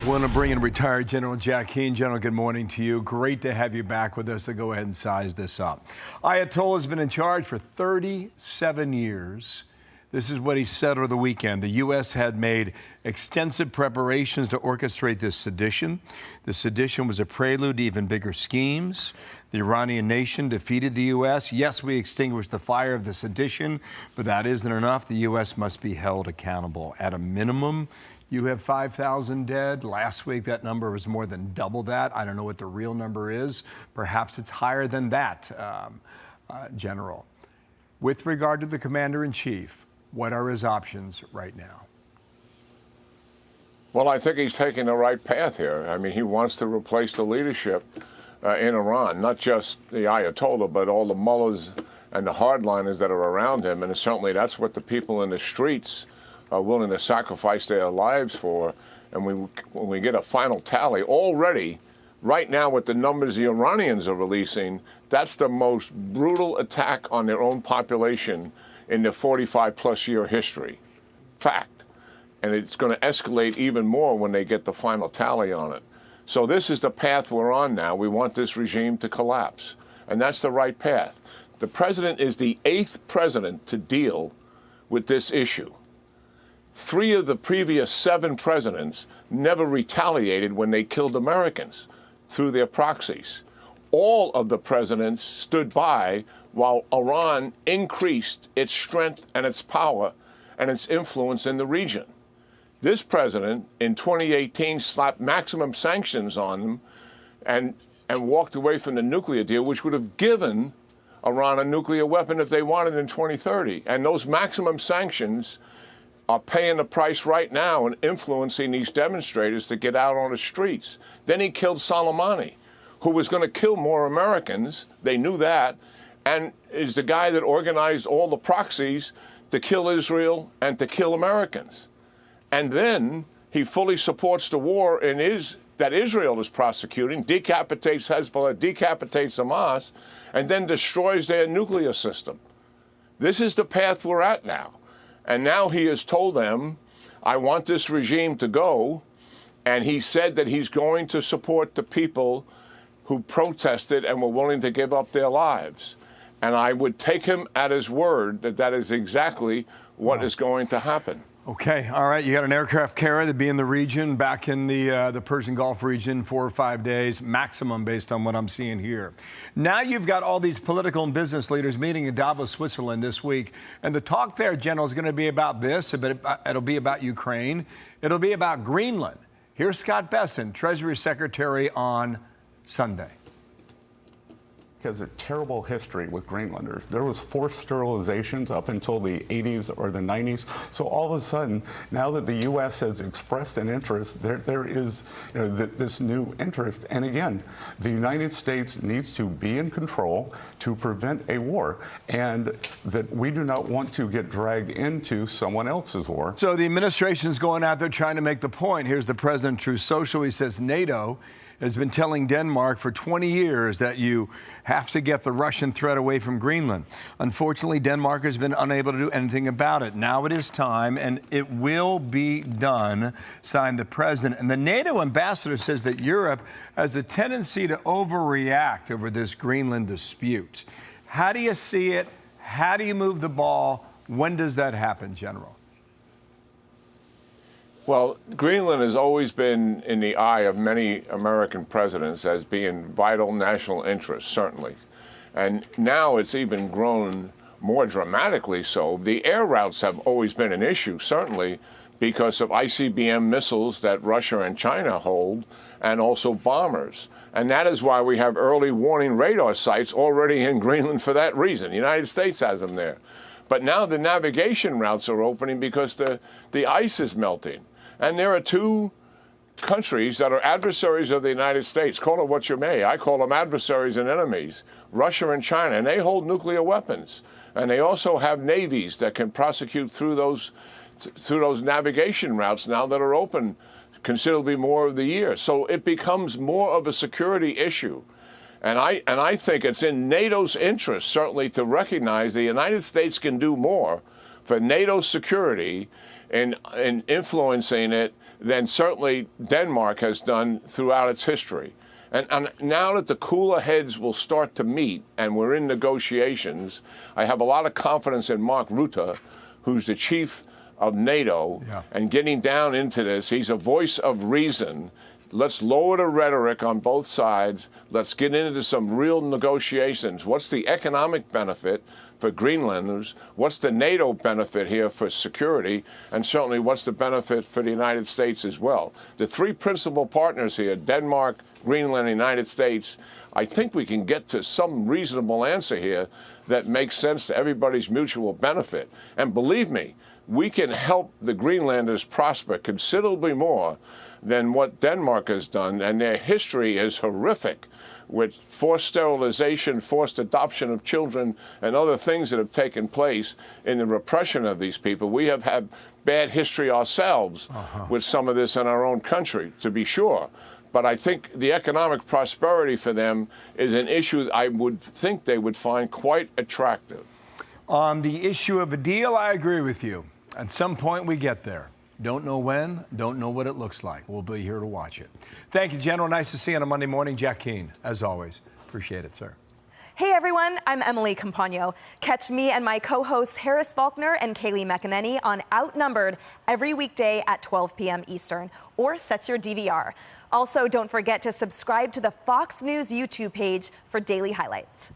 I want to bring in retired General Jack Keane. General, good morning to you. Great to have you back with us to go ahead and size this up. Ayatollah has been in charge for 37 years. This is what he said over the weekend. The U.S. had made extensive preparations to orchestrate this sedition. The sedition was a prelude to even bigger schemes. The Iranian nation defeated the U.S. Yes, we extinguished the fire of the sedition, but that isn't enough. The U.S. must be held accountable. At a minimum, you have 5,000 dead. Last week, that number was more than double that. I don't know what the real number is. Perhaps it's higher than that, General. With regard to the commander-in-chief, what are his options right now? Well, I think he's taking the right path here. I mean, he wants to replace the leadership in Iran, not just the Ayatollah, but all the mullahs and the hardliners that are around him. And certainly that's what the people in the streets are willing to sacrifice their lives for. And when we get a final tally, already, right now with the numbers the Iranians are releasing, that's the most brutal attack on their own population in their 45-plus year history. Fact. And it's going to escalate even more when they get the final tally on it. So this is the path we're on now. We want this regime to collapse. And that's the right path. The president is the 8th president to deal with this issue. 3 of the previous 7 presidents never retaliated when they killed Americans through their proxies. All of the presidents stood by while Iran increased its strength and its power and its influence in the region. This president, in 2018, slapped maximum sanctions on them and walked away from the nuclear deal, which would have given Iran a nuclear weapon if they wanted in 2030. And those maximum sanctions are paying the price right now and influencing these demonstrators to get out on the streets. Then he killed Soleimani, who was going to kill more Americans. They knew that, and is the guy that organized all the proxies to kill Israel and to kill Americans. And then he fully supports the war that Israel is prosecuting, decapitates Hezbollah, decapitates Hamas, and then destroys their nuclear system. This is the path we're at now. And now he has told them, I want this regime to go. And he said that he's going to support the people who protested and were willing to give up their lives. And I would take him at his word that that is exactly what is going to happen. Okay, all right. You got an aircraft carrier that'd be in the region, back in the Persian Gulf region, 4 or 5 days maximum, based on what I'm seeing here. Now you've got all these political and business leaders meeting in Davos, Switzerland this week, and the talk there, General, is going to be about this. It'll be about Ukraine. It'll be about Greenland. Here's Scott Bessent, Treasury Secretary, on Sunday. Has a terrible history with Greenlanders. There was forced sterilizations up until the 80s or the 90s. So all of a sudden, now that the U.S. has expressed an interest, there is this new interest. And again, the United States needs to be in control to prevent a war, and that we do not want to get dragged into someone else's war. So the administration's going out there trying to make the point. Here's the president, Truth Social. He says NATO has been telling Denmark for 20 years that you have to get the Russian threat away from Greenland. Unfortunately, Denmark has been unable to do anything about it. Now it is time, and it will be done, signed the president. And the NATO ambassador says that Europe has a tendency to overreact over this Greenland dispute. How do you see it? How do you move the ball? When does that happen, General? Well, Greenland has always been in the eye of many American presidents as being vital national interest, certainly. And now it's even grown more dramatically so. The air routes have always been an issue, certainly, because of ICBM missiles that Russia and China hold, and also bombers. And that is why we have early warning radar sites already in Greenland for that reason. The United States has them there. But now the navigation routes are opening because the ice is melting. And there are 2 countries that are adversaries of the United States. Call it what you may. I call them adversaries and enemies, Russia and China. And they hold nuclear weapons. And they also have navies that can prosecute through those navigation routes now that are open considerably more of the year. So it becomes more of a security issue. And I think it's in NATO's interest, certainly, to recognize the United States can do more for NATO's security in influencing it than certainly Denmark has done throughout its history. And now that the cooler heads will start to meet and we're in negotiations, I have a lot of confidence in Mark Rutte, who's the chief of NATO, and getting down into this. He's a voice of reason. Let's lower the rhetoric on both sides. Let's get into some real negotiations. What's the economic benefit for Greenlanders? What's the NATO benefit here for security? And certainly what's the benefit for the United States as well? The three principal partners here, Denmark, Greenland, and the United States, I think we can get to some reasonable answer here that makes sense to everybody's mutual benefit. And believe me, we can help the Greenlanders prosper considerably more than what Denmark has done, and their history is horrific with forced sterilization, forced adoption of children, and other things that have taken place in the repression of these people. We have had bad history ourselves with some of this in our own country, to be sure. But I think the economic prosperity for them is an issue I would think they would find quite attractive. On the issue of a deal, I agree with you. At some point, we get there. Don't know when, don't know what it looks like. We'll be here to watch it. Thank you, General. Nice to see you on a Monday morning. Jack Keane, as always. Appreciate it, sir. Hey, everyone. I'm Emily Campagno. Catch me and my co-hosts Harris Faulkner and Kaylee McEnany on Outnumbered every weekday at 12 p.m. Eastern, or set your DVR. Also, don't forget to subscribe to the Fox News YouTube page for daily highlights.